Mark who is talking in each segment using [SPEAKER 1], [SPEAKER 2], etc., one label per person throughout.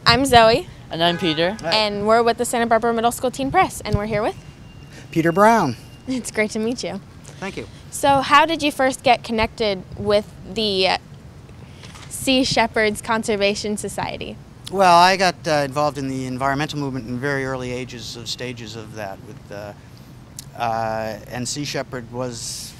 [SPEAKER 1] I'm Zoe.
[SPEAKER 2] And I'm Peter.
[SPEAKER 3] Hi.
[SPEAKER 1] And we're with the Santa Barbara Middle School Teen Press, and we're here with...
[SPEAKER 3] Peter Brown.
[SPEAKER 1] It's great to meet you.
[SPEAKER 3] Thank you.
[SPEAKER 1] So how did you first get connected with the Sea Shepherds Conservation Society?
[SPEAKER 3] Well, I got involved in the environmental movement in very early stages of that. And Sea Shepherd was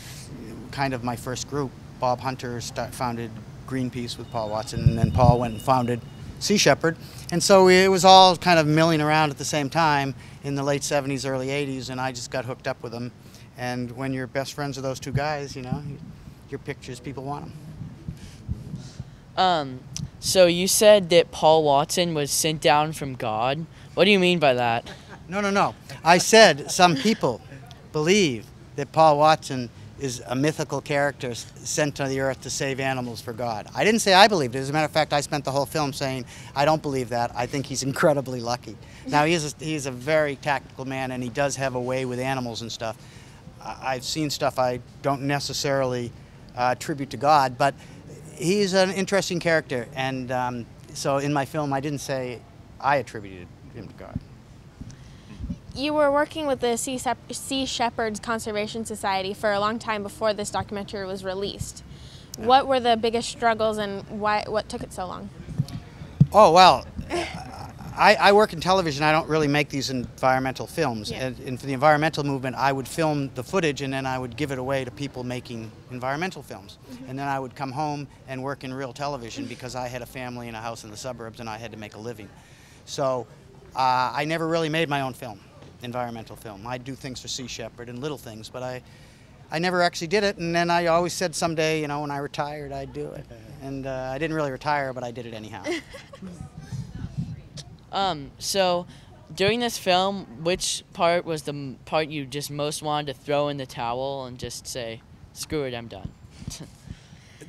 [SPEAKER 3] kind of my first group. Bob Hunter founded Greenpeace with Paul Watson, and then Paul went and founded Sea Shepherd. And so it was all kind of milling around at the same time in the late 70s, early 80s, and I just got hooked up with them. And when you're best friends with those two guys, you know, your pictures, people want them.
[SPEAKER 2] So you said that Paul Watson was sent down from God. What do you mean by that?
[SPEAKER 3] No. I said some people believe that Paul Watson is a mythical character sent to the earth to save animals for God. I didn't say I believed it. As a matter of fact, I spent the whole film saying, I don't believe that. I think he's incredibly lucky. Now, he's a very tactical man, and he does have a way with animals and stuff. I've seen stuff I don't necessarily attribute to God, but he's an interesting character. And so in my film, I didn't say I attributed him to God.
[SPEAKER 1] You were working with the Sea Shepherds Conservation Society for a long time before this documentary was released.
[SPEAKER 3] Yeah.
[SPEAKER 1] What were the biggest struggles and what took it so long?
[SPEAKER 3] Oh, well, I work in television. I don't really make these environmental films.
[SPEAKER 1] Yeah.
[SPEAKER 3] And for the environmental movement, I would film the footage and then I would give it away to people making environmental films. Mm-hmm. And then I would come home and work in real television because I had a family and a house in the suburbs and I had to make a living. So I never really made my own film. Environmental film. I do things for Sea Shepherd and little things, but I never actually did it, and then I always said someday, you know, when I retired, I'd do it. And I didn't really retire, but I did it anyhow.
[SPEAKER 2] So during this film, which part was the part you just most wanted to throw in the towel and just say, screw it, I'm done?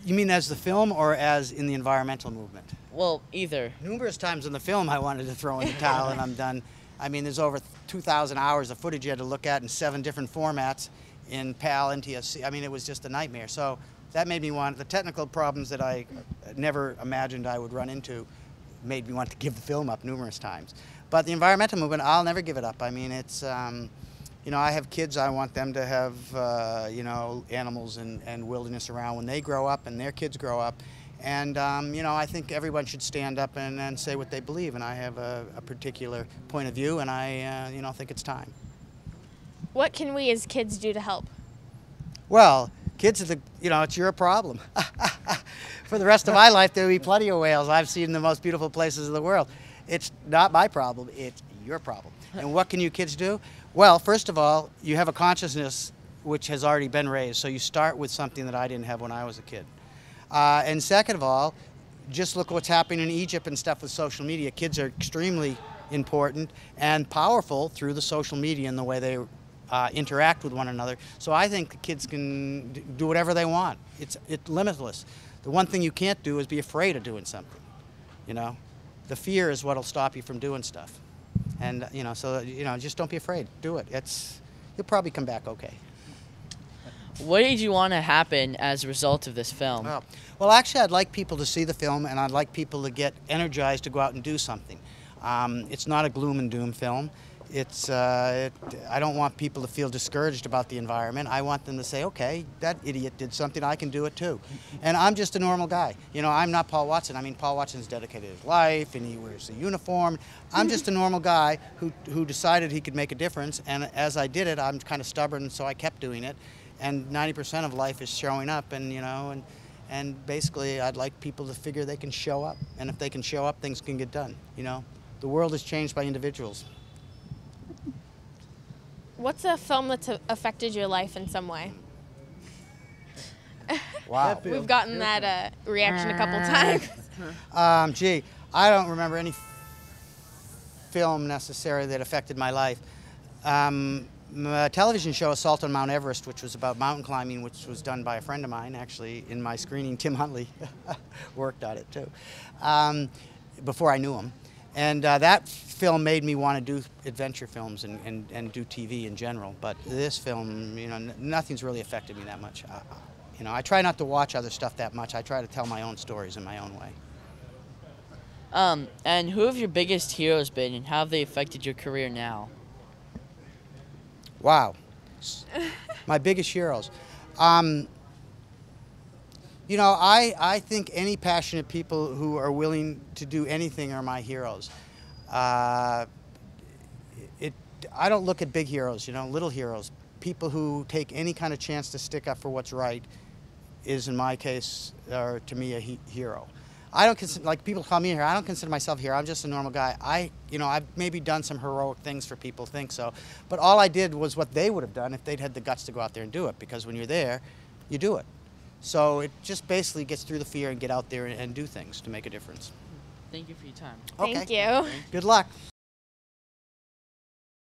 [SPEAKER 3] You mean as the film or as in the environmental movement?
[SPEAKER 2] Well, either.
[SPEAKER 3] Numerous times in the film I wanted to throw in the towel and I'm done. I mean, there's over 2,000 hours of footage you had to look at in 7 different formats in PAL, NTSC. I mean, it was just a nightmare. So that made me want, the technical problems that I never imagined I would run into made me want to give the film up numerous times. But the environmental movement, I'll never give it up. I mean, it's, you know, I have kids, I want them to have, you know, animals and wilderness around when they grow up and their kids grow up. And, you know, I think everyone should stand up and say what they believe. And I have a particular point of view, and I, you know, think it's time.
[SPEAKER 1] What can we as kids do to help?
[SPEAKER 3] Well, kids are you know, it's your problem. For the rest of my life, there'll be plenty of whales. I've seen the most beautiful places in the world. It's not my problem, it's your problem. And what can you kids do? Well, first of all, you have a consciousness which has already been raised. So you start with something that I didn't have when I was a kid. And second of all, just look what's happening in Egypt and stuff with social media. Kids are extremely important and powerful through the social media and the way they interact with one another. So I think the kids can do whatever they want. It's limitless. The one thing you can't do is be afraid of doing something. You know, the fear is what'll stop you from doing stuff. And you know, so you know, just don't be afraid. Do it. You'll probably come back okay.
[SPEAKER 2] What did you want to happen as a result of this film?
[SPEAKER 3] Well, actually, I'd like people to see the film, and I'd like people to get energized to go out and do something. It's not a gloom and doom film. I don't want people to feel discouraged about the environment. I want them to say, okay, that idiot did something, I can do it too. And I'm just a normal guy. You know, I'm not Paul Watson. I mean, Paul Watson's dedicated his life, and he wears a uniform. I'm just a normal guy who decided he could make a difference, and as I did it, I'm kind of stubborn, so I kept doing it. And 90% of life is showing up, and you know, and basically I'd like people to figure they can show up, and if they can show up, things can get done. You know, the world is changed by individuals.
[SPEAKER 1] What's a film that's affected your life in some way?
[SPEAKER 3] Wow.
[SPEAKER 1] We've gotten that reaction a couple times.
[SPEAKER 3] Gee, I don't remember any film necessarily that affected my life. A television show, Assault on Mount Everest, which was about mountain climbing, which was done by a friend of mine, actually, in my screening. Tim Huntley worked on it, too, before I knew him. And that film made me want to do adventure films and do TV in general. But this film, you know, nothing's really affected me that much. You know, I try not to watch other stuff that much. I try to tell my own stories in my own way.
[SPEAKER 2] And who have your biggest heroes been, and how have they affected your career now?
[SPEAKER 3] Wow. My biggest heroes. You know, I think any passionate people who are willing to do anything are my heroes. I don't look at big heroes, you know, little heroes. People who take any kind of chance to stick up for what's right is, in my case, or to me, a hero. I don't consider, like people call me a hero, I don't consider myself a hero. I'm just a normal guy. You know, I've maybe done some heroic things for people think so, but all I did was what they would have done if they'd had the guts to go out there and do it, because when you're there, you do it. So it just basically gets through the fear and get out there and do things to make a difference.
[SPEAKER 2] Thank you for your time.
[SPEAKER 1] Thank you.
[SPEAKER 3] Good luck.